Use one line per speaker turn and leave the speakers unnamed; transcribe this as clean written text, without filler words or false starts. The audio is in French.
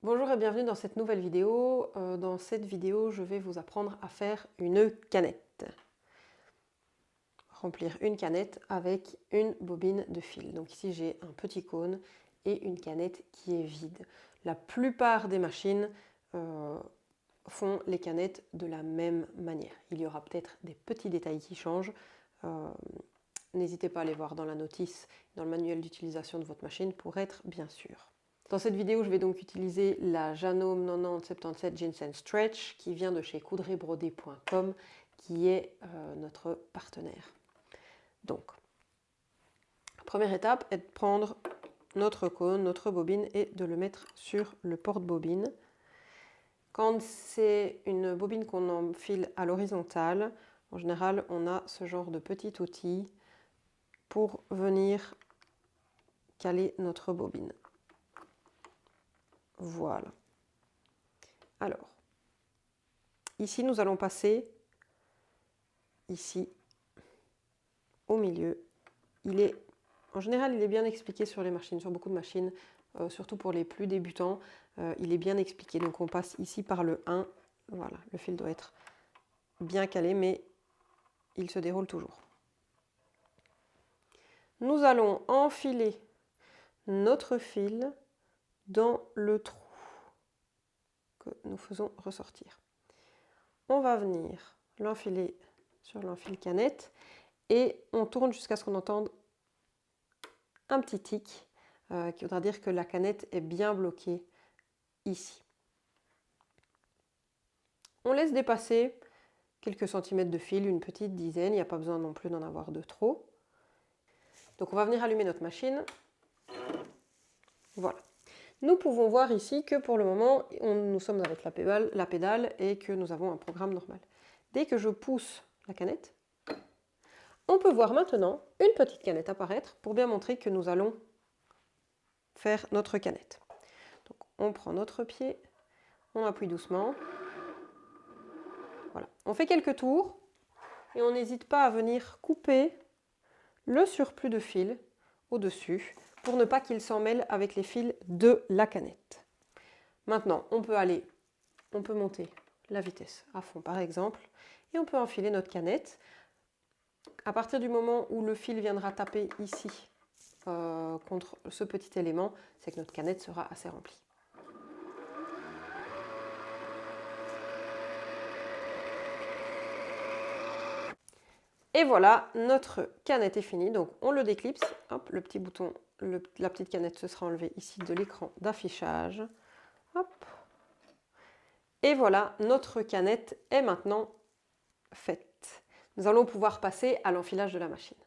Bonjour et bienvenue dans cette nouvelle vidéo. Dans cette vidéo, je vais vous apprendre à faire une canette. Remplir une canette avec une bobine de fil. Donc ici, j'ai un petit cône et une canette qui est vide. La plupart des machines font les canettes de la même manière. Il y aura peut-être des petits détails qui changent. N'hésitez pas à aller voir dans la notice, dans le manuel d'utilisation de votre machine pour être bien sûr. Dans cette vidéo, je vais donc utiliser la Janome 9077 Ginseng Stretch qui vient de chez coudrerbrodé.com qui est notre partenaire. Donc, première étape est de prendre notre cône, notre bobine et de le mettre sur le porte-bobine. Quand c'est une bobine qu'on enfile à l'horizontale, en général, on a ce genre de petit outil pour venir caler notre bobine. Voilà. Alors, ici, nous allons passer ici au milieu. En général, il est bien expliqué sur les machines, sur beaucoup de machines, surtout pour les plus débutants. Il est bien expliqué. Donc, on passe ici par le 1. Voilà, le fil doit être bien calé, mais il se déroule toujours. Nous allons enfiler notre fil dans le trou que nous faisons ressortir. On va venir l'enfiler sur l'enfil canette et on tourne jusqu'à ce qu'on entende un petit tic qui voudra dire que la canette est bien bloquée ici. On laisse dépasser quelques centimètres de fil, une petite dizaine, il n'y a pas besoin non plus d'en avoir de trop. Donc on va venir allumer notre machine. Voilà. Nous pouvons voir ici que pour le moment, nous sommes avec la pédale et que nous avons un programme normal. Dès que je pousse la canette, on peut voir maintenant une petite canette apparaître pour bien montrer que nous allons faire notre canette. Donc on prend notre pied, on appuie doucement. Voilà. On fait quelques tours et on n'hésite pas à venir couper le surplus de fil au-dessus pour ne pas qu'il s'en mêle avec les fils de la canette. Maintenant, on peut monter la vitesse à fond par exemple et on peut enfiler notre canette. À partir du moment où le fil viendra taper ici contre ce petit élément, c'est que notre canette sera assez remplie. Et voilà, notre canette est finie. Donc on le déclipse. Hop, le petit bouton, la petite canette se sera enlevée ici de l'écran d'affichage. Hop. Et voilà, notre canette est maintenant faite. Nous allons pouvoir passer à l'enfilage de la machine.